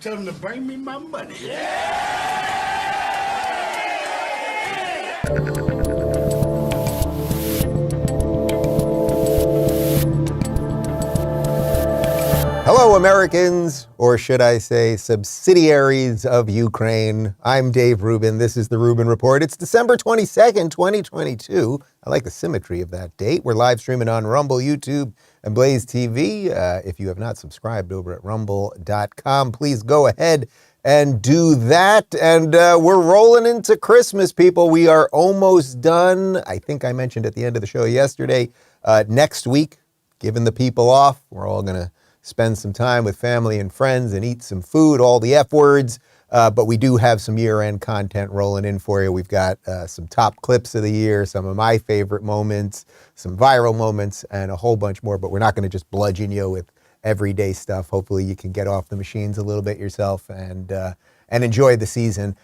Tell them to bring me my money. Hello, Americans, or should I say subsidiaries of Ukraine. I'm Dave Rubin. This is the Rubin Report. It's December 22nd, 2022. I like the symmetry of that date. We're live streaming on Rumble, YouTube, and BlazeTV. If you have not subscribed over at rumble.com, please go ahead and do that. And we're rolling into Christmas, people. We are almost done. I think I mentioned at the end of the show yesterday, next week, giving the people off, we're all going to spend some time with family and friends and eat some food, all the F words. But we do have some year-end content rolling in for you. We've got some top clips of the year, some of my favorite moments, some viral moments, and a whole bunch more. But we're not going to just bludgeon you with everyday stuff. Hopefully you can get off the machines a little bit yourself and enjoy the season.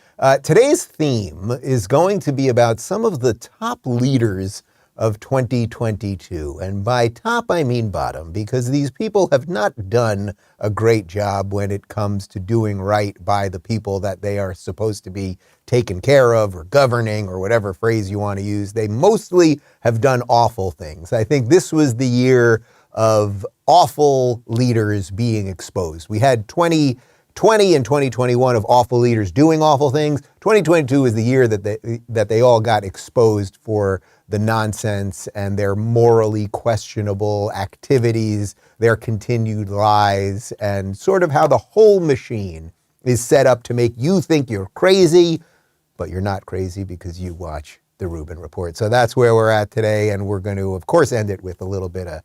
Today's theme is going to be about some of the top leaders of 2022. And by top, I mean bottom, because these people have not done a great job when it comes to doing right by the people that they are supposed to be taking care of or governing or whatever phrase you want to use. They mostly have done awful things. I think this was the year of awful leaders being exposed. We had 2020 and 2021 of awful leaders doing awful things. 2022 is the year that they all got exposed for the nonsense and their morally questionable activities, their continued lies, and sort of how the whole machine is set up to make you think you're crazy, but you're not crazy because you watch the Rubin Report. So that's where we're at today, and we're going to, of course, end it with a little bit of,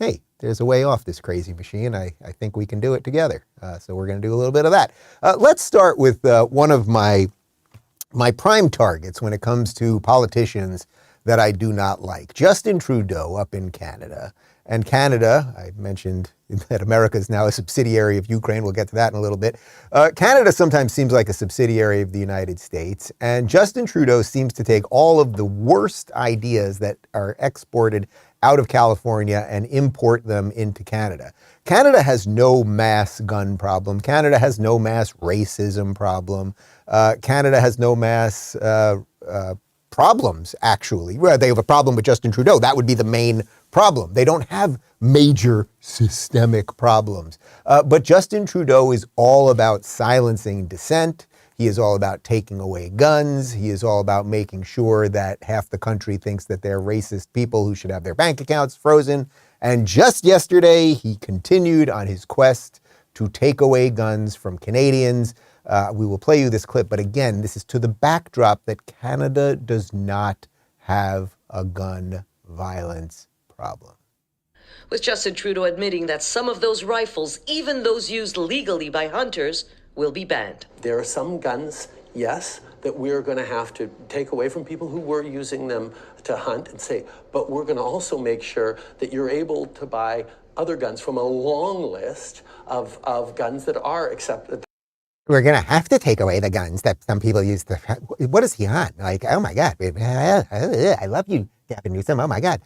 hey, there's a way off this crazy machine. I think we can do it together. So we're going to do a little bit of that. Let's start with one of my prime targets when it comes to politicians that I do not like. Justin Trudeau up in Canada. And Canada, I mentioned that America is now a subsidiary of Ukraine. We'll get to that in a little bit. Canada sometimes seems like a subsidiary of the United States. And Justin Trudeau seems to take all of the worst ideas that are exported out of California and import them into Canada. Canada has no mass gun problem. Canada has no mass racism problem. Canada has no mass problems, actually. Well, they have a problem with Justin Trudeau. That would be the main problem. They don't have major systemic problems. But Justin Trudeau is all about silencing dissent. He is all about taking away guns. He is all about making sure that half the country thinks that they're racist people who should have their bank accounts frozen. And just yesterday, he continued on his quest to take away guns from Canadians. We will play you this clip, but again, this is to the backdrop that Canada does not have a gun violence problem. With Justin Trudeau admitting that some of those rifles, even those used legally by hunters, will be banned. There are some guns, yes, that we're going to have to take away from people who were using them to hunt and say, but we're going to also make sure that you're able to buy other guns from a long list of guns that are accepted. We're going to have to take away the guns that some people use to... What is he on? Like, oh my God. I love you, Gavin Newsom. Oh my God.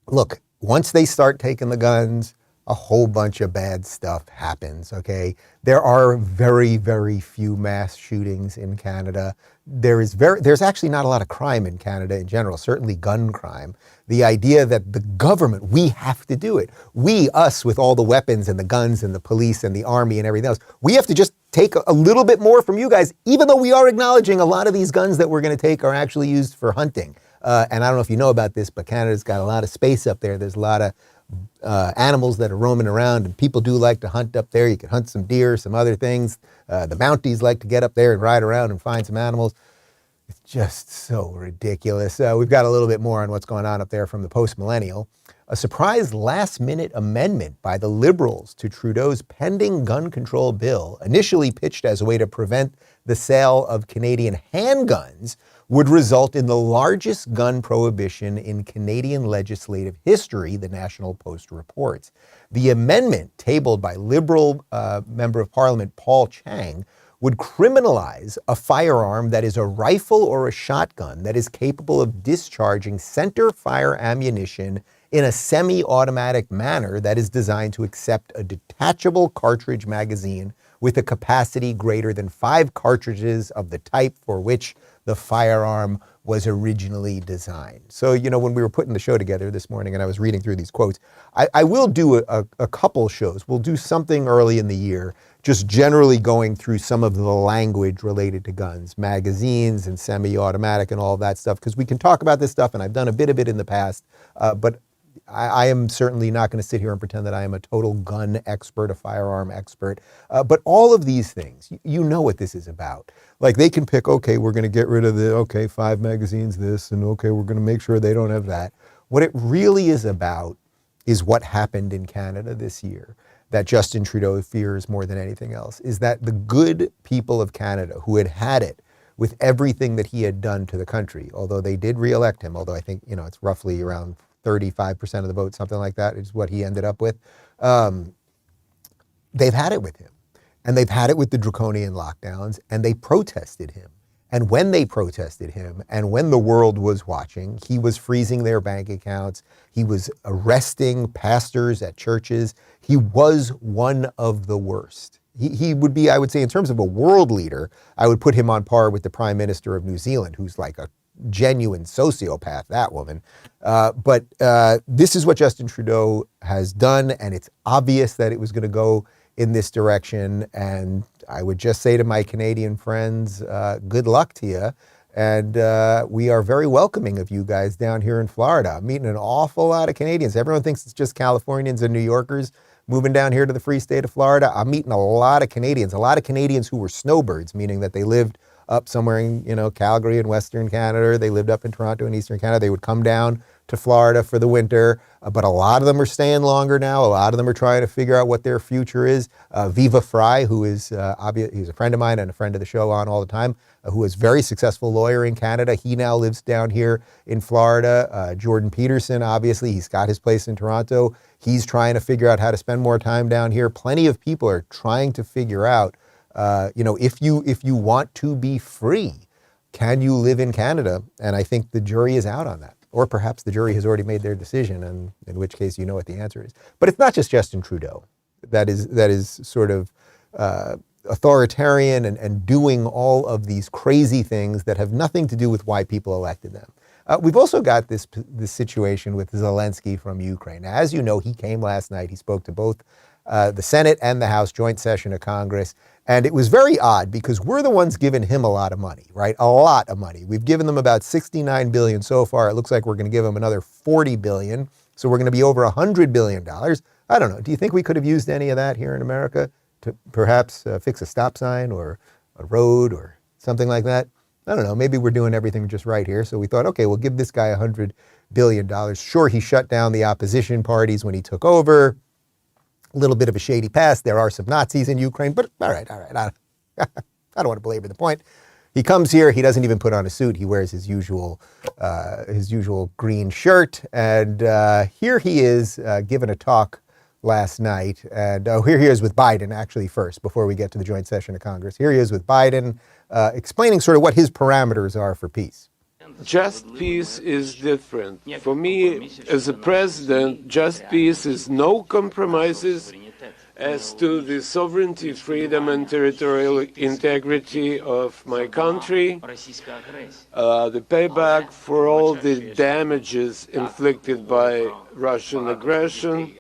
Look, once they start taking the guns, a whole bunch of bad stuff happens, okay? There are very, very few mass shootings in Canada. There's actually not a lot of crime in Canada in general, certainly gun crime. The idea that the government, we have to do it. We, us, with all the weapons and the guns and the police and the army and everything else, we have to just take a little bit more from you guys, even though we are acknowledging a lot of these guns that we're going to take are actually used for hunting. And I don't know if you know about this, but Canada's got a lot of space up there. There's a lot of animals that are roaming around, and people do like to hunt up there. You can hunt some deer, some other things. The Mounties like to get up there and ride around and find some animals. It's just so ridiculous. We've got a little bit more on what's going on up there from the post-millennial. A surprise last-minute amendment by the Liberals to Trudeau's pending gun control bill, initially pitched as a way to prevent the sale of Canadian handguns, would result in the largest gun prohibition in Canadian legislative history, the National Post reports. The amendment, tabled by Liberal Member of Parliament Paul Chang, would criminalize a firearm that is a rifle or a shotgun that is capable of discharging center fire ammunition in a semi-automatic manner that is designed to accept a detachable cartridge magazine with a capacity greater than 5 cartridges of the type for which the firearm was originally designed. So, you know, when we were putting the show together this morning and I was reading through these quotes, I will do a couple shows. We'll do something early in the year, just generally going through some of the language related to guns, magazines and semi-automatic and all of that stuff, because we can talk about this stuff, and I've done a bit of it in the past, but I am certainly not going to sit here and pretend that I am a total gun expert, a firearm expert. But all of these things, you know what this is about. Like they can pick, okay, we're going to get rid of the, 5 magazines, this, and okay, we're going to make sure they don't have that. What it really is about is what happened in Canada this year that Justin Trudeau fears more than anything else, is that the good people of Canada who had it with everything that he had done to the country, although they did re-elect him, although I think, it's roughly around 35% of the vote, something like that is what he ended up with. They've had it with him. And they've had it with the draconian lockdowns, and they protested him. And when they protested him, and when the world was watching, he was freezing their bank accounts. He was arresting pastors at churches. He was one of the worst. He would be, I would say, in terms of a world leader, I would put him on par with the Prime Minister of New Zealand, who's like a genuine sociopath, that woman. But this is what Justin Trudeau has done, and it's obvious that it was going to go in this direction. And I would just say to my Canadian friends, good luck to you. And we are very welcoming of you guys down here in Florida. I'm meeting an awful lot of Canadians. Everyone thinks it's just Californians and New Yorkers moving down here to the free state of Florida. I'm meeting a lot of Canadians who were snowbirds, meaning that they lived up somewhere in, Calgary in Western Canada. They lived up in Toronto in Eastern Canada. They would come down to Florida for the winter, but a lot of them are staying longer now. A lot of them are trying to figure out what their future is. Viva Fry, who is he's a friend of mine and a friend of the show on all the time, who is a very successful lawyer in Canada. He now lives down here in Florida. Jordan Peterson, obviously, he's got his place in Toronto. He's trying to figure out how to spend more time down here. Plenty of people are trying to figure out, if you want to be free, can you live in Canada? And I think the jury is out on that. Or perhaps the jury has already made their decision, and in which case you know what the answer is. But it's not just Justin Trudeau that is sort of authoritarian and doing all of these crazy things that have nothing to do with why people elected them. We've also got this situation with Zelensky from Ukraine. Now, as you know, he came last night. He spoke to both the Senate and the House joint session of Congress. And it was very odd because we're the ones giving him a lot of money, right? A lot of money. We've given them about $69 billion so far. It looks like we're going to give them another $40 billion. So we're going to be over $100 billion. I don't know. Do you think we could have used any of that here in America to perhaps fix a stop sign or a road or something like that? I don't know. Maybe we're doing everything just right here. So we thought, okay, we'll give this guy $100 billion. Sure, he shut down the opposition parties when he took over. A little bit of a shady past. There are some Nazis in Ukraine, but all right. I don't want to belabor the point. He comes here. He doesn't even put on a suit. He wears his usual green shirt. And here he is giving a talk last night. And here he is with Biden, actually, first, before we get to the joint session of Congress. Here he is with Biden explaining sort of what his parameters are for peace. Just peace is different. For me, as a president, just peace is no compromises as to the sovereignty, freedom, and territorial integrity of my country, the payback for all the damages inflicted by Russian aggression.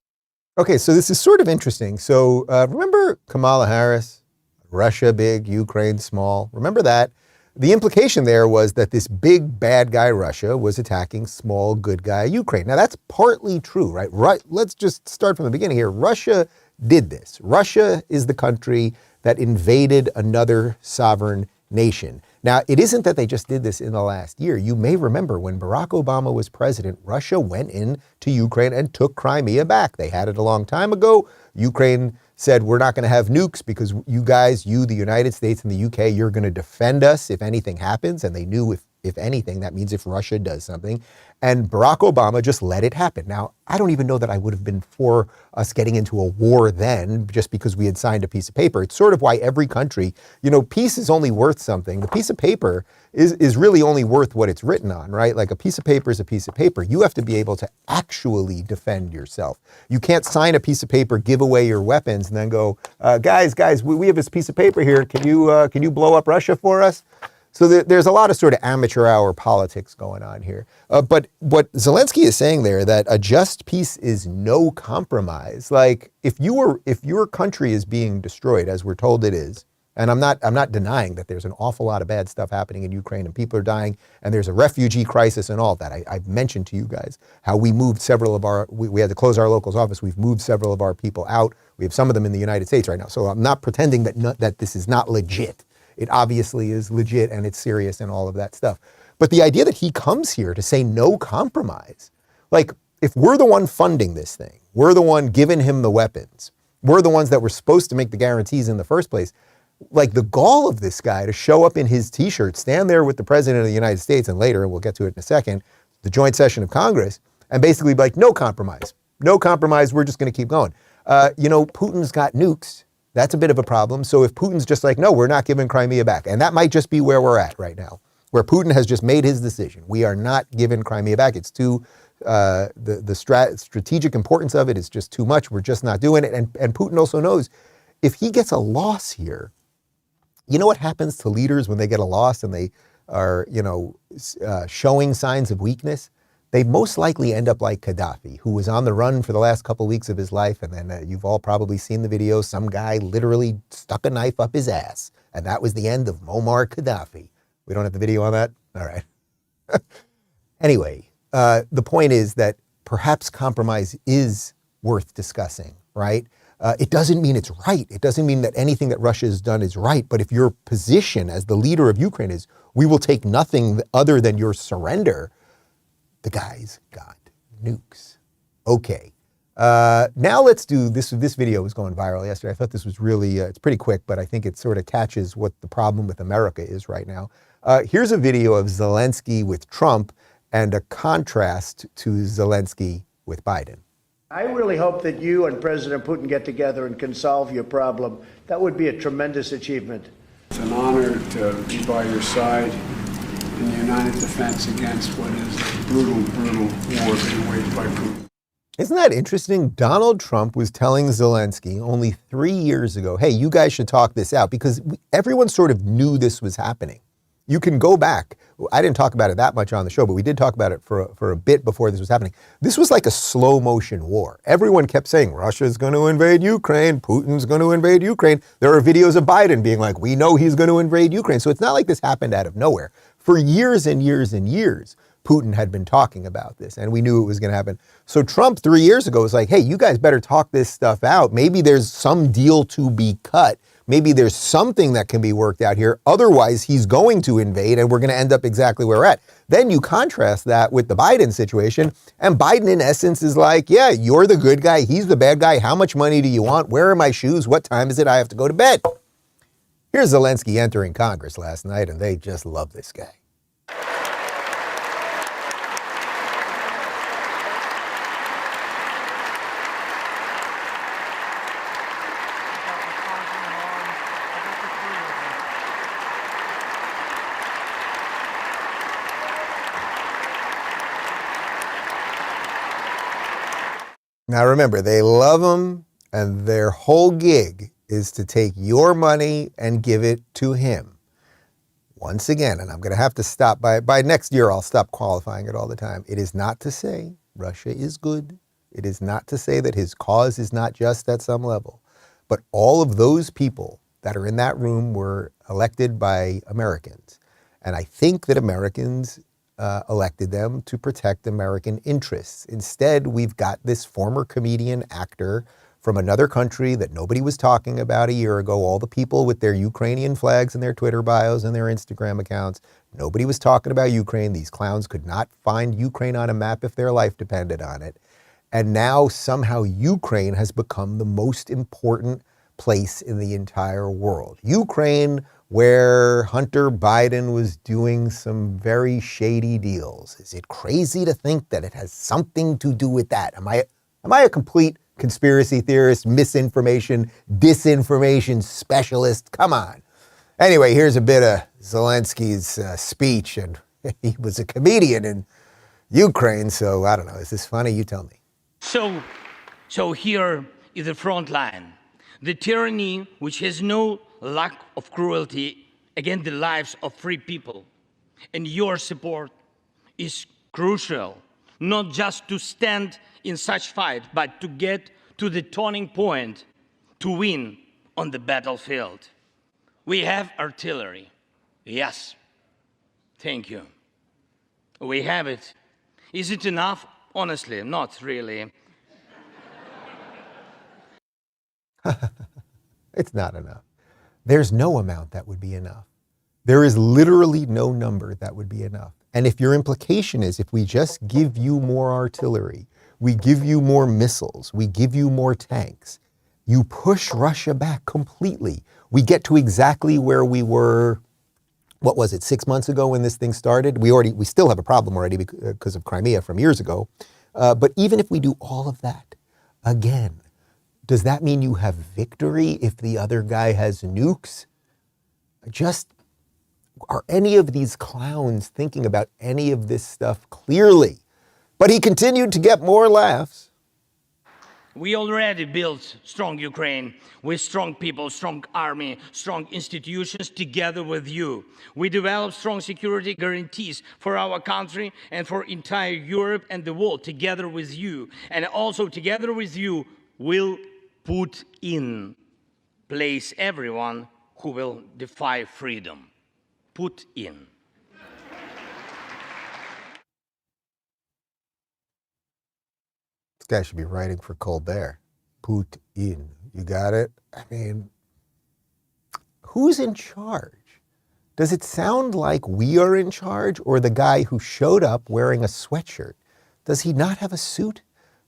Okay, so this is sort of interesting. So remember Kamala Harris, Russia big, Ukraine small. Remember that? The implication there was that this big bad guy Russia was attacking small good guy Ukraine. Now that's partly true, right? Let's just start from the beginning here. Russia did this. Russia is the country that invaded another sovereign nation. Now, it isn't that they just did this in the last year. You may remember when Barack Obama was president, Russia went into Ukraine and took Crimea back. They had it a long time ago. Ukraine said, we're not going to have nukes because you guys, the United States and the UK, you're going to defend us if anything happens. And they knew if if anything. That means if Russia does something. And Barack Obama just let it happen. Now, I don't even know that I would have been for us getting into a war then, just because we had signed a piece of paper. It's sort of why every country, peace is only worth something. The piece of paper is really only worth what it's written on, right? Like a piece of paper is a piece of paper. You have to be able to actually defend yourself. You can't sign a piece of paper, give away your weapons, and then go, guys, we have this piece of paper here. Can you blow up Russia for us? So there's a lot of sort of amateur hour politics going on here. But what Zelensky is saying there, that a just peace is no compromise. Like if your country is being destroyed, as we're told it is, and I'm not denying that there's an awful lot of bad stuff happening in Ukraine and people are dying and there's a refugee crisis and all of that. I've mentioned to you guys how we moved we had to close our locals office. We've moved several of our people out. We have some of them in the United States right now. So I'm not pretending that this is not legit. It obviously is legit and it's serious and all of that stuff. But the idea that he comes here to say no compromise, like if we're the one funding this thing, we're the one giving him the weapons, we're the ones that were supposed to make the guarantees in the first place, like the gall of this guy to show up in his t-shirt, stand there with the president of the United States, and later, and we'll get to it in a second, the joint session of Congress, and basically be like, no compromise, we're just going to keep going. Putin's got nukes. That's a bit of a problem. So if Putin's just like, no, we're not giving Crimea back, and that might just be where we're at right now, where Putin has just made his decision. We are not giving Crimea back. It's too, the strategic importance of it is just too much. We're just not doing it. And Putin also knows if he gets a loss here, you know what happens to leaders when they get a loss and they are, showing signs of weakness? They most likely end up like Gaddafi, who was on the run for the last couple of weeks of his life. And then you've all probably seen the video. Some guy literally stuck a knife up his ass. And that was the end of Muammar Gaddafi. We don't have the video on that? All right. Anyway, the point is that perhaps compromise is worth discussing, right? It doesn't mean it's right. It doesn't mean that anything that Russia has done is right. But if your position as the leader of Ukraine is, we will take nothing other than your surrender, the guy's got nukes. Okay. Now let's do this. This video was going viral yesterday. I thought this was really, it's pretty quick, but I think it sort of catches what the problem with America is right now. Here's a video of Zelensky with Trump and a contrast to Zelensky with Biden. I really hope that you and President Putin get together and can solve your problem. That would be a tremendous achievement. It's an honor to be by your side in the united defense against what is a brutal, brutal war being waged by Putin. Isn't that interesting? Donald Trump was telling Zelensky only 3 years ago, hey, you guys should talk this out, because everyone sort of knew this was happening. You can go back. I didn't talk about it that much on the show, but we did talk about it for a bit before this was happening. This was like a slow motion war. Everyone kept saying, Russia's going to invade Ukraine. Putin's going to invade Ukraine. There are videos of Biden being like, we know he's going to invade Ukraine. So it's not like this happened out of nowhere. For years and years and years, Putin had been talking about this, and we knew it was going to happen. So Trump 3 years ago was like, hey, you guys better talk this stuff out. Maybe there's some deal to be cut. Maybe there's something that can be worked out here. Otherwise, he's going to invade and we're going to end up exactly where we're at. Then you contrast that with the Biden situation. And Biden, in essence, is like, yeah, you're the good guy. He's the bad guy. How much money do you want? Where are my shoes? What time is it? I have to go to bed. Here's Zelensky entering Congress last night, and they just love this guy. Now remember, they love him, and their whole gig is to take your money and give it to him. Once again, and I'm going to have to stop by next year, I'll stop qualifying it all the time. It is not to say Russia is good. It is not to say that his cause is not just at some level. But all of those people that are in that room were elected by Americans. And I think that Americans elected them to protect American interests. Instead, we've got this former comedian actor from another country that nobody was talking about a year ago, all the people with their Ukrainian flags in their Twitter bios and their Instagram accounts. Nobody was talking about Ukraine. These clowns could not find Ukraine on a map if their life depended on it. And now somehow Ukraine has become the most important place in the entire world. Ukraine, where Hunter Biden was doing some very shady deals. Is it crazy to think that it has something to do with that? Am I a complete conspiracy theorist, misinformation, disinformation specialist? Come on. Anyway, here's a bit of Zelensky's speech, and he was a comedian in Ukraine, so I don't know. Is this funny? You tell me. So here is the front line. The tyranny which has no lack of cruelty against the lives of free people. And your support is crucial, not just to stand in such fight, but to get to the turning point to win on the battlefield. We have artillery. Yes. Thank you. We have it. Is it enough? Honestly, not really. It's not enough. There's no amount that would be enough. There is literally no number that would be enough. And if your implication is if we just give you more artillery, we give you more missiles, we give you more tanks, you push Russia back completely. We get to exactly where we were, what was it, 6 months ago when this thing started? We still have a problem already because of Crimea from years ago. But even if we do all of that, again, does that mean you have victory if the other guy has nukes? Are any of these clowns thinking about any of this stuff clearly? But he continued to get more laughs. We already built strong Ukraine with strong people, strong army, strong institutions together with you. We developed strong security guarantees for our country and for entire Europe and the world together with you. And also together with you, we'll put in place everyone who will defy freedom. Put in. This guy should be writing for Colbert. Put in. You got it? I mean, who's in charge? Does it sound like we are in charge or the guy who showed up wearing a sweatshirt? Does he not have a suit?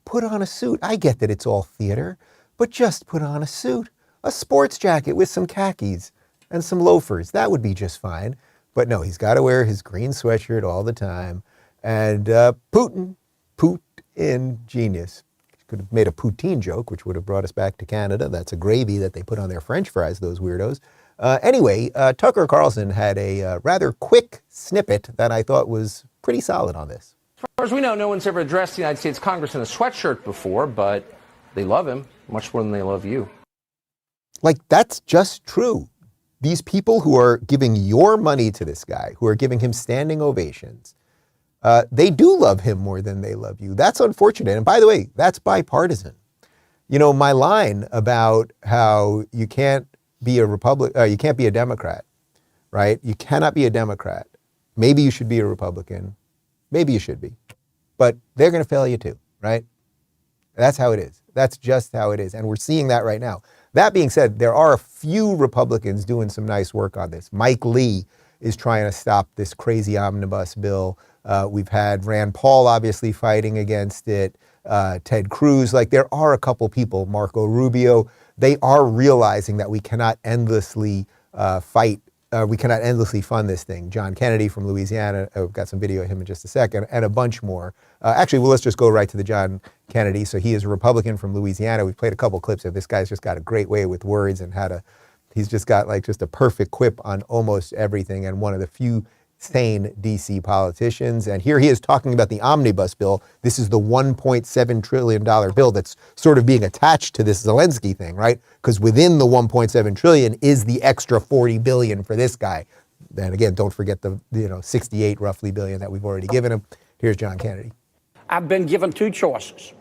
Put on a suit. I get that it's all theater, but just put on a suit, a sports jacket with some khakis and some loafers. That would be just fine. But no, he's got to wear his green sweatshirt all the time. And Putin, genius. Could have made a poutine joke, which would have brought us back to Canada. That's a gravy that they put on their French fries, those weirdos. Anyway, Tucker Carlson had a rather quick snippet that I thought was pretty solid on this. As far as we know, no one's ever addressed the United States Congress in a sweatshirt before, but they love him much more than they love you. Like, that's just true. These people who are giving your money to this guy, who are giving him standing ovations, they do love him more than they love you. That's unfortunate. And by the way, that's bipartisan. You know, my line about how you can't be you can't be a Democrat, right? You cannot be a Democrat. Maybe you should be a Republican. Maybe you should be. But they're going to fail you too, right? That's how it is. That's just how it is. And we're seeing that right now. That being said, there are a few Republicans doing some nice work on this. Mike Lee is trying to stop this crazy omnibus bill. We've had Rand Paul obviously fighting against it. Ted Cruz, like there are a couple people, Marco Rubio, they are realizing that we cannot endlessly we cannot endlessly fund this thing. John Kennedy from Louisiana, I've got some video of him in just a second, and a bunch more. Actually, well, let's just go right to the John Kennedy. So he is a Republican from Louisiana. We've played a couple clips of this guy's just got a great way with words and he's just got like just a perfect quip on almost everything and one of the few sane DC politicians. And here he is talking about the omnibus bill. This is the $1.7 trillion bill that's sort of being attached to this Zelensky thing, right? Because within the $1.7 trillion is the extra $40 billion for this guy. Then again, don't forget the 68 roughly billion that we've already given him. Here's John Kennedy. I've been given two choices.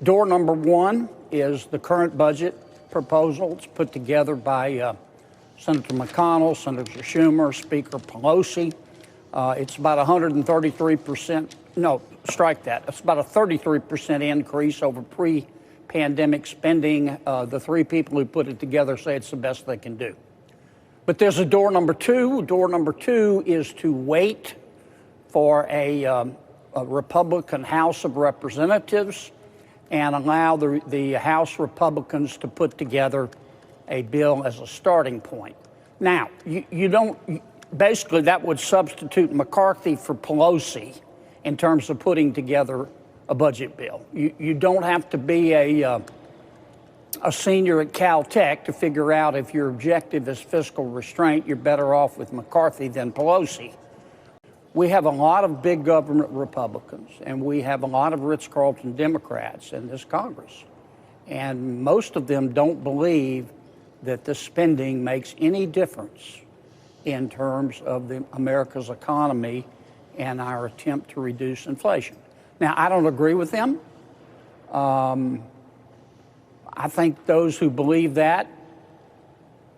Door number one is the current budget proposal. It's put together by Senator McConnell, Senator Schumer, Speaker Pelosi. It's about 133%. No, strike that. It's about a 33% increase over pre-pandemic spending. The three people who put it together say it's the best they can do. But there's a door number two. Door number two is to wait for a Republican House of Representatives and allow the House Republicans to put together a bill as a starting point. Now, you don't, basically that would substitute McCarthy for Pelosi in terms of putting together a budget bill. You don't have to be a senior at Caltech to figure out if your objective is fiscal restraint. You're better off with McCarthy than Pelosi. We have a lot of big government Republicans, and we have a lot of Ritz-Carlton Democrats in this Congress. And most of them don't believe that this spending makes any difference in terms of America's economy and our attempt to reduce inflation. Now, I don't agree with them. I think those who believe that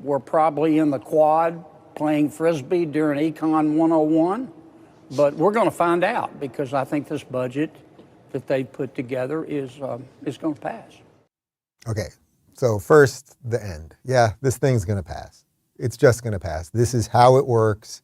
were probably in the quad playing Frisbee during Econ 101. But we're going to find out, because I think this budget that they put together is going to pass. Okay, so first, the end. Yeah, this thing's going to pass. It's just going to pass. This is how it works.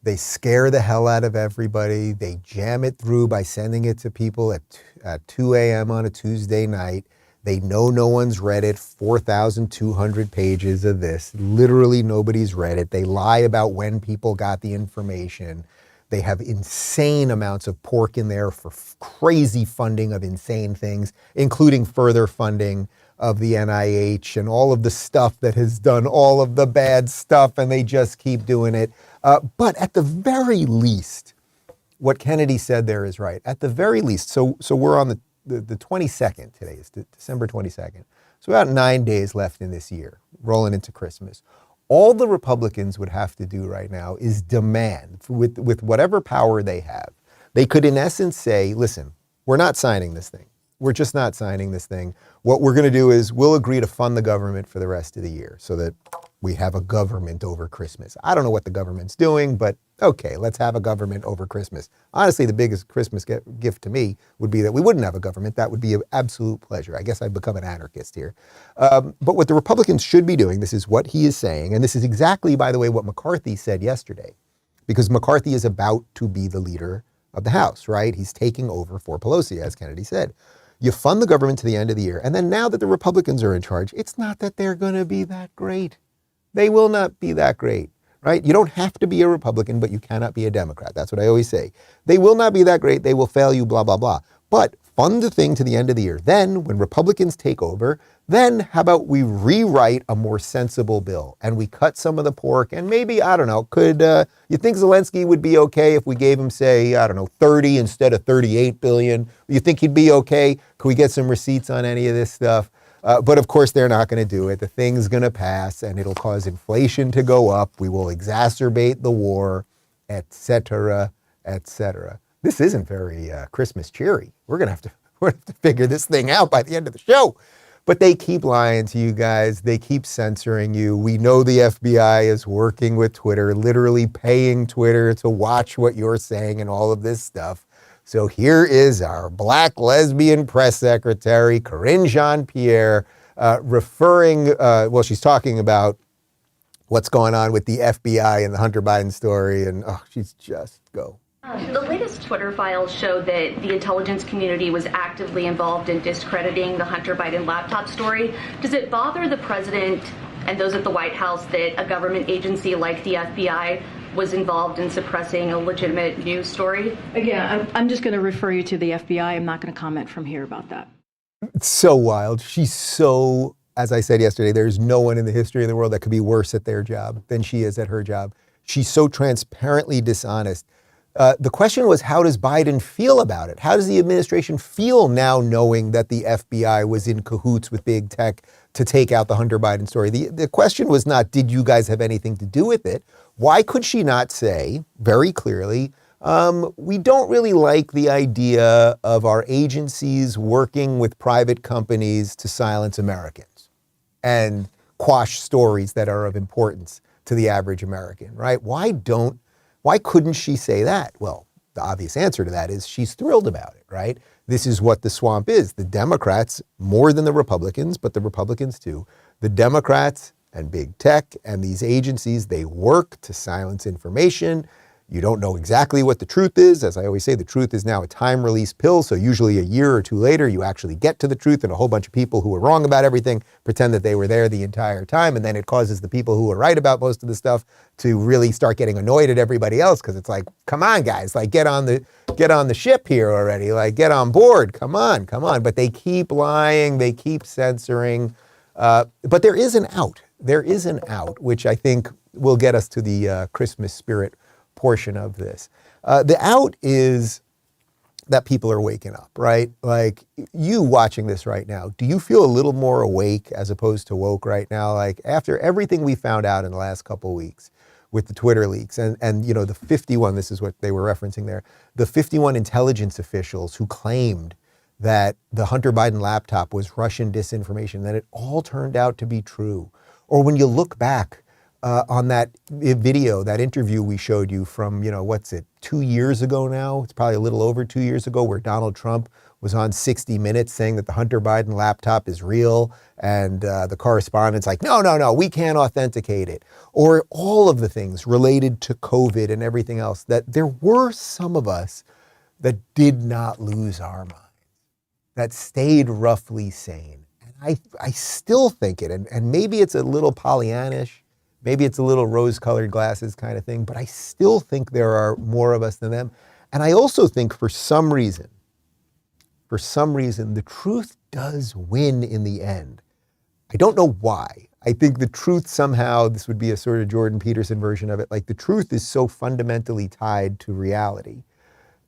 They scare the hell out of everybody. They jam it through by sending it to people at 2 a.m. on a Tuesday night. They know no one's read it. 4,200 pages of this. Literally nobody's read it. They lie about when people got the information. They have insane amounts of pork in there for crazy funding of insane things, including further funding of the NIH and all of the stuff that has done all of the bad stuff, and they just keep doing it. But at the very least, what Kennedy said there is right. At the very least, so we're on the 22nd today, is December 22nd. So about 9 days left in this year, rolling into Christmas. All the Republicans would have to do right now is demand, with whatever power they have, they could in essence say, listen, we're not signing this thing. We're just not signing this thing. What we're going to do is we'll agree to fund the government for the rest of the year so that we have a government over Christmas. I don't know what the government's doing, but okay, let's have a government over Christmas. Honestly, the biggest Christmas gift to me would be that we wouldn't have a government. That would be an absolute pleasure. I guess I've become an anarchist here. But what the Republicans should be doing, this is what he is saying, and this is exactly, by the way, what McCarthy said yesterday, because McCarthy is about to be the leader of the House, right? He's taking over for Pelosi, as Kennedy said. You fund the government to the end of the year, and then now that the Republicans are in charge, it's not that they're going to be that great. They will not be that great, right? You don't have to be a Republican, but you cannot be a Democrat. That's what I always say. They will not be that great. They will fail you, blah, blah, blah. But fund the thing to the end of the year. Then, when Republicans take over, then how about we rewrite a more sensible bill and we cut some of the pork, and maybe, I don't know, could you think Zelensky would be okay if we gave him, say, I don't know, 30 instead of 38 billion? You think he'd be okay? Could we get some receipts on any of this stuff? But of course, they're not going to do it. The thing's going to pass, and it'll cause inflation to go up. We will exacerbate the war, et cetera, et cetera. This isn't very Christmas cheery. We're going to have to figure this thing out by the end of the show. But they keep lying to you guys. They keep censoring you. We know the FBI is working with Twitter, literally paying Twitter to watch what you're saying and all of this stuff. So here is our black lesbian press secretary, Karine Jean-Pierre, she's talking about what's going on with the FBI and the Hunter Biden story, and she's just go. The latest Twitter files show that the intelligence community was actively involved in discrediting the Hunter Biden laptop story. Does it bother the president and those at the White House that a government agency like the FBI was involved in suppressing a legitimate news story? Again, I'm just going to refer you to the FBI. I'm not going to comment from here about that. It's so wild. She's so, as I said yesterday, there's no one in the history of the world that could be worse at their job than she is at her job. She's so transparently dishonest. The question was, how does Biden feel about it? How does the administration feel now knowing that the FBI was in cahoots with big tech to take out the Hunter Biden story? The question was not, did you guys have anything to do with it? Why could she not say very clearly, we don't really like the idea of our agencies working with private companies to silence Americans and quash stories that are of importance to the average American, right? Why couldn't she say that? Well, the obvious answer to that is she's thrilled about it, right? This is what the swamp is. The Democrats, more than the Republicans, but the Republicans too, the Democrats and big tech and these agencies, they work to silence information. You don't know exactly what the truth is. As I always say, the truth is now a time-release pill, so usually a year or two later, you actually get to the truth, and a whole bunch of people who were wrong about everything pretend that they were there the entire time, and then it causes the people who were right about most of the stuff to really start getting annoyed at everybody else, because it's like, come on, guys, like get on the ship here already, like get on board, come on. But they keep lying, they keep censoring, but there is an out. There is an out, which I think will get us to the Christmas spirit portion of this. The out is that people are waking up, right? Like you watching this right now, do you feel a little more awake as opposed to woke right now? Like after everything we found out in the last couple of weeks with the Twitter leaks and the 51, this is what they were referencing there, the 51 intelligence officials who claimed that the Hunter Biden laptop was Russian disinformation, that it all turned out to be true. Or when you look back on that video, that interview we showed you from, 2 years ago now? It's probably a little over 2 years ago, where Donald Trump was on 60 Minutes saying that the Hunter Biden laptop is real, and the correspondent's like, no, we can't authenticate it. Or all of the things related to COVID and everything else, that there were some of us that did not lose our minds, that stayed roughly sane. And I still think it, and maybe it's a little Pollyannish, maybe it's a little rose-colored glasses kind of thing, but I still think there are more of us than them. And I also think for some reason, the truth does win in the end. I don't know why. I think the truth somehow, this would be a sort of Jordan Peterson version of it, like the truth is so fundamentally tied to reality,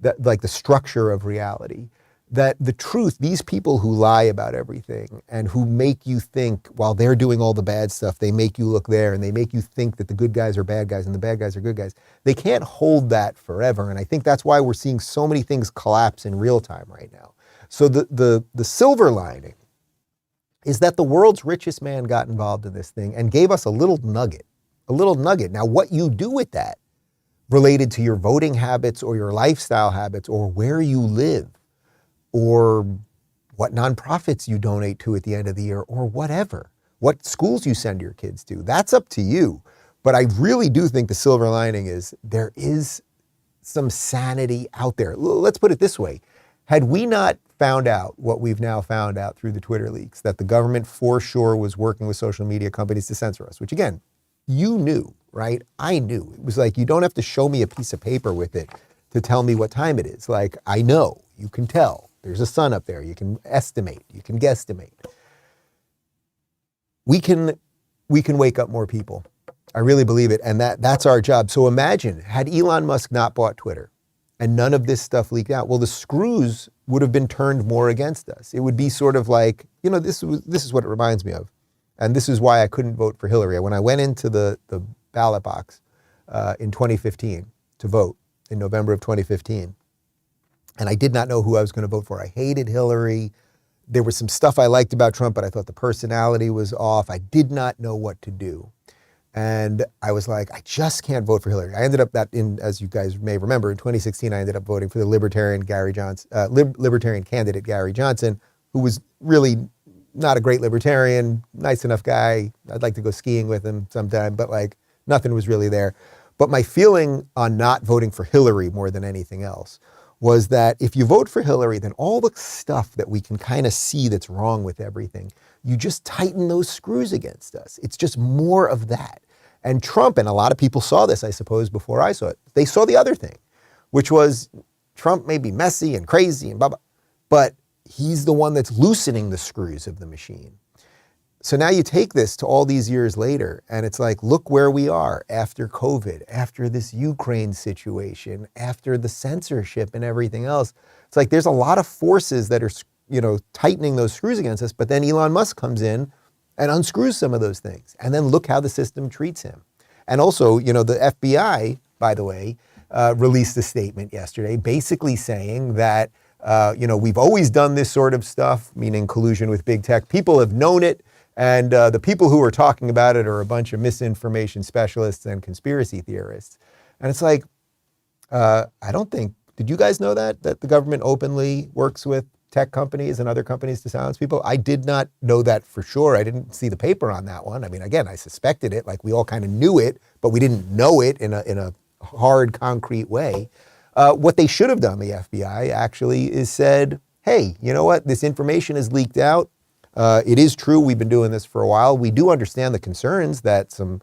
that like the structure of reality, that the truth, these people who lie about everything and who make you think while they're doing all the bad stuff, they make you look there and they make you think that the good guys are bad guys and the bad guys are good guys. They can't hold that forever. And I think that's why we're seeing so many things collapse in real time right now. So the silver lining is that the world's richest man got involved in this thing and gave us a little nugget. Now, what you do with that related to your voting habits or your lifestyle habits or where you live, or what nonprofits you donate to at the end of the year, or whatever, what schools you send your kids to, that's up to you. But I really do think the silver lining is there is some sanity out there. Let's put it this way. Had we not found out what we've now found out through the Twitter leaks, that the government for sure was working with social media companies to censor us, which again, you knew, right? I knew. It was like, you don't have to show me a piece of paper with it to tell me what time it is. Like, I know, you can tell. There's a sun up there. You can estimate. You can guesstimate. We can wake up more people. I really believe it. And that's our job. So imagine, had Elon Musk not bought Twitter and none of this stuff leaked out, well, the screws would have been turned more against us. It would be sort of like, this is what it reminds me of. And this is why I couldn't vote for Hillary. When I went into the ballot box in 2015 to vote in November of 2015, and I did not know who I was going to vote for. I hated Hillary. There was some stuff I liked about Trump, but I thought the personality was off. I did not know what to do. And I was like, I just can't vote for Hillary. I ended up as you guys may remember, in 2016, I ended up voting for the libertarian candidate Gary Johnson, who was really not a great libertarian, nice enough guy. I'd like to go skiing with him sometime, but like nothing was really there. But my feeling on not voting for Hillary more than anything else was that if you vote for Hillary, then all the stuff that we can kind of see that's wrong with everything, you just tighten those screws against us. It's just more of that. And Trump, and a lot of people saw this, I suppose, before I saw it, they saw the other thing, which was Trump may be messy and crazy and blah, blah, but he's the one that's loosening the screws of the machine. So now you take this to all these years later, and it's like, look where we are after COVID, after this Ukraine situation, after the censorship and everything else. It's like there's a lot of forces that are, tightening those screws against us, but then Elon Musk comes in and unscrews some of those things. And then look how the system treats him. And also, the FBI, by the way, released a statement yesterday basically saying that, we've always done this sort of stuff, meaning collusion with big tech. People have known it. And the people who are talking about it are a bunch of misinformation specialists and conspiracy theorists. And it's like, did you guys know that the government openly works with tech companies and other companies to silence people? I did not know that for sure. I didn't see the paper on that one. I mean, again, I suspected it, like we all kind of knew it, but we didn't know it in a hard, concrete way. What they should have done, the FBI, actually, is said, hey, you know what? This information is leaked out. It is true. We've been doing this for a while. We do understand the concerns that some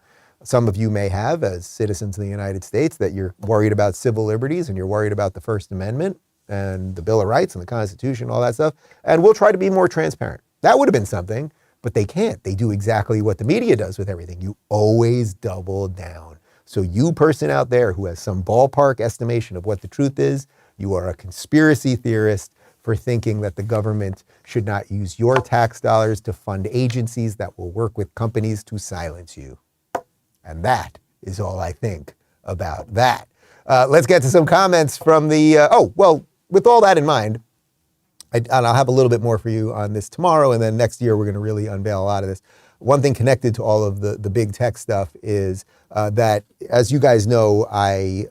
of you may have as citizens of the United States, that you're worried about civil liberties and you're worried about the First Amendment and the Bill of Rights and the Constitution, all that stuff. And we'll try to be more transparent. That would have been something, but they can't. They do exactly what the media does with everything. You always double down. So you person out there who has some ballpark estimation of what the truth is, you are a conspiracy theorist for thinking that the government should not use your tax dollars to fund agencies that will work with companies to silence you. And that is all I think about that. Let's get to some comments from the, with all that in mind, and I'll have a little bit more for you on this tomorrow, and then next year we're going to really unveil a lot of this. One thing connected to all of the big tech stuff is that, as you guys know, I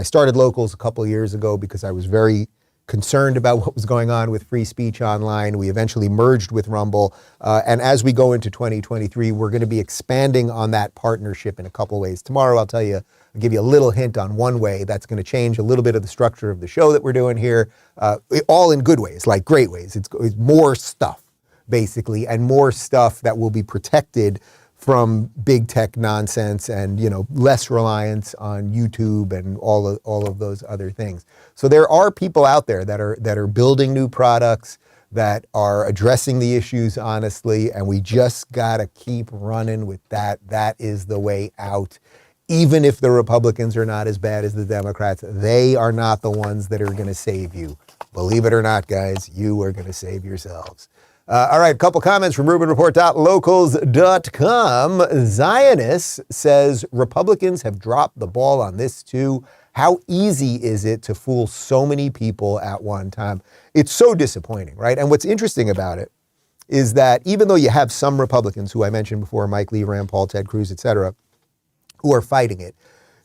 started Locals a couple of years ago because I was very concerned about what was going on with free speech online. We eventually merged with Rumble. And as we go into 2023, we're going to be expanding on that partnership in a couple ways. Tomorrow, I'll give you a little hint on one way that's going to change a little bit of the structure of the show that we're doing here, all in good ways, like great ways. It's more stuff, basically, and more stuff that will be protected from big tech nonsense and, less reliance on YouTube and all of those other things. So there are people out there that are building new products, that are addressing the issues honestly, and we just gotta keep running with that. That is the way out. Even if the Republicans are not as bad as the Democrats, they are not the ones that are gonna save you. Believe it or not, guys, you are gonna save yourselves. All right, a couple comments from RubinReport.locals.com. Zionist says, Republicans have dropped the ball on this too. How easy is it to fool so many people at one time? It's so disappointing, right? And what's interesting about it is that even though you have some Republicans who I mentioned before, Mike Lee, Rand Paul, Ted Cruz, et cetera, who are fighting it,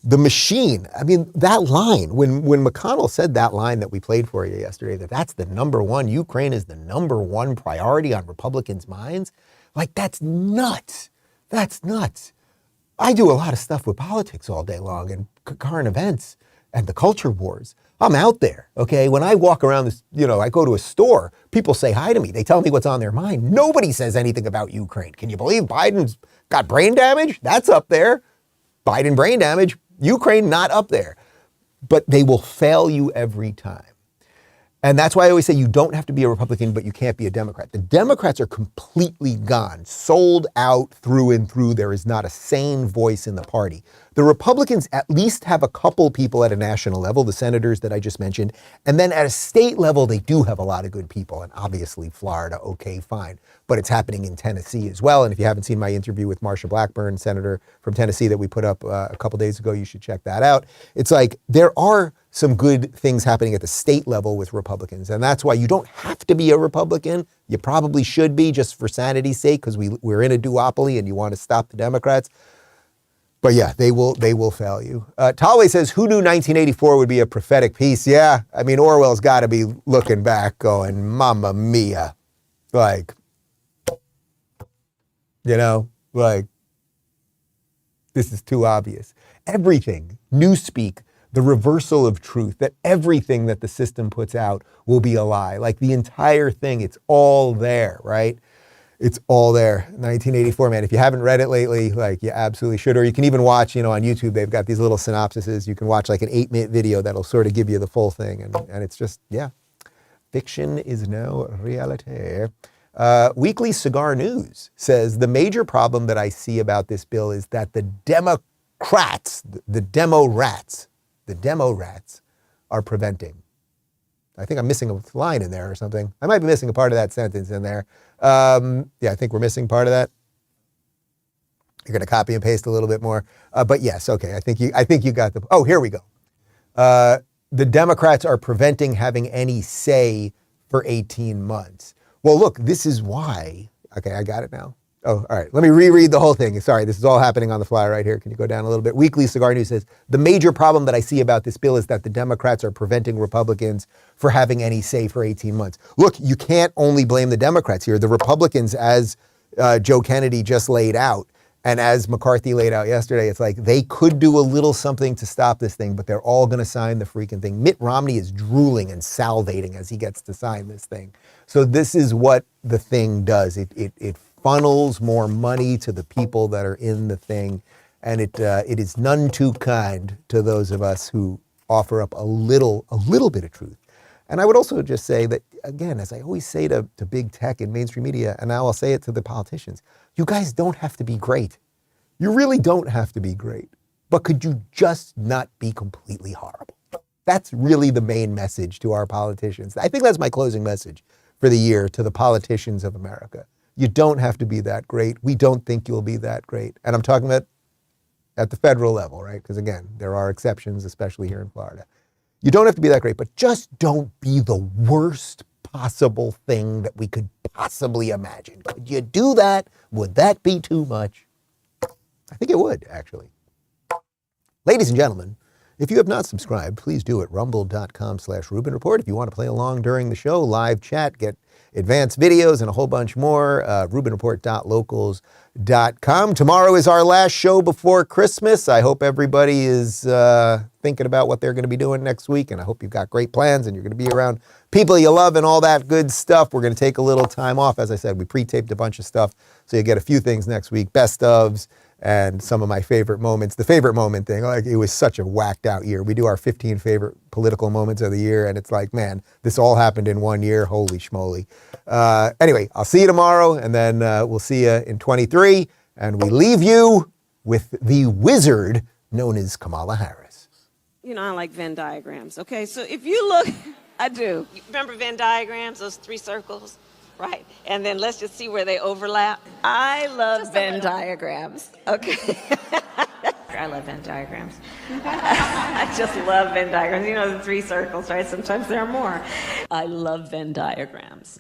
the machine, I mean, that line, when McConnell said that line that we played for you yesterday, that's the number one, Ukraine is the number one priority on Republicans' minds, like, that's nuts. That's nuts. I do a lot of stuff with politics all day long and current events and the culture wars. I'm out there, okay? When I walk around this, I go to a store, people say hi to me. They tell me what's on their mind. Nobody says anything about Ukraine. Can you believe Biden's got brain damage? That's up there. Biden brain damage. Ukraine not up there, but they will fail you every time. And that's why I always say you don't have to be a Republican, but you can't be a Democrat. The Democrats are completely gone, sold out through and through. There is not a sane voice in the party. The Republicans at least have a couple people at a national level, the senators that I just mentioned. And then at a state level, they do have a lot of good people. And obviously Florida, okay, fine. But it's happening in Tennessee as well. And if you haven't seen my interview with Marsha Blackburn, senator from Tennessee, that we put up a couple days ago, you should check that out. It's like there are some good things happening at the state level with Republicans. And that's why you don't have to be a Republican. You probably should be, just for sanity's sake, because we're in a duopoly and you want to stop the Democrats. But yeah, they will fail you. Talway says, who knew 1984 would be a prophetic piece? Yeah, I mean, Orwell's got to be looking back going, Mamma Mia. Like, this is too obvious. Everything, newspeak, the reversal of truth, that everything that the system puts out will be a lie. Like the entire thing, it's all there, right? It's all there. 1984, man. If you haven't read it lately, you absolutely should. Or you can even watch, on YouTube, they've got these little synopsises. You can watch like an 8-minute video that'll sort of give you the full thing. And it's just, yeah, fiction is now reality. Weekly Cigar News says, the major problem that I see about this bill is that the Democrats, the demo rats are preventing. I think I'm missing a line in there or something. I might be missing a part of that sentence in there. I think we're missing part of that. You're going to copy and paste a little bit more. But yes, okay, I think you got the, oh, here we go. The Democrats are preventing having any say for 18 months. Well, look, this is why, okay, I got it now. Oh, all right. Let me reread the whole thing. Sorry, this is all happening on the fly right here. Can you go down a little bit? Weekly Cigar News says, the major problem that I see about this bill is that the Democrats are preventing Republicans for having any say for 18 months. Look, you can't only blame the Democrats here. The Republicans, as Joe Kennedy just laid out, And as McCarthy laid out yesterday, it's like they could do a little something to stop this thing, but they're all going to sign the freaking thing. Mitt Romney is drooling and salivating as he gets to sign this thing. So this is what the thing does. It funnels more money to the people that are in the thing, and it is none too kind to those of us who offer up a little bit of truth. And I would also just say that, again, as I always say to big tech and mainstream media, and now I'll say it to the politicians, you guys don't have to be great. You really don't have to be great. But could you just not be completely horrible? That's really the main message to our politicians. I think that's my closing message for the year to the politicians of America. You don't have to be that great. We don't think you'll be that great. And I'm talking about at the federal level, right? Because again, there are exceptions, especially here in Florida. You don't have to be that great, but just don't be the worst possible thing that we could possibly imagine. Could you do that? Would that be too much? I think it would, actually. Ladies and gentlemen, if you have not subscribed, please do it. Rumble.com/Rubin Report. If you want to play along during the show, live chat, get advanced videos and a whole bunch more, RubinReport.locals.com. Tomorrow is our last show before Christmas. I hope everybody is thinking about what they're going to be doing next week, and I hope you've got great plans and you're going to be around people you love and all that good stuff. We're going to take a little time off. As I said, we pre-taped a bunch of stuff, so you get a few things next week, best ofs, and some of my favorite moments. The favorite moment thing, like, it was such a whacked out year. We do our 15 favorite political moments of the year, and it's like, man, this all happened in 1 year. Holy schmoly. Anyway, I'll see you tomorrow, and then we'll see you in 23, and we leave you with the wizard known as Kamala Harris. You know, I like Venn diagrams, okay? So if you look, I do. You remember Venn diagrams, those 3 circles? Right, and then let's just see where they overlap. I love Venn diagrams, okay? I love Venn diagrams. I just love Venn diagrams. You know, the 3 circles, right? Sometimes there are more. I love Venn diagrams.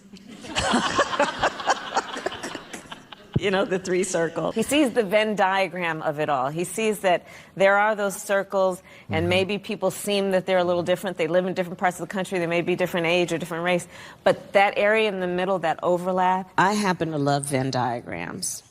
You know, the 3 circles. He sees the Venn diagram of it all. He sees that there are those circles, and maybe people seem that they're a little different. They live in different parts of the country. They may be different age or different race. But that area in the middle, that overlap, I happen to love Venn diagrams.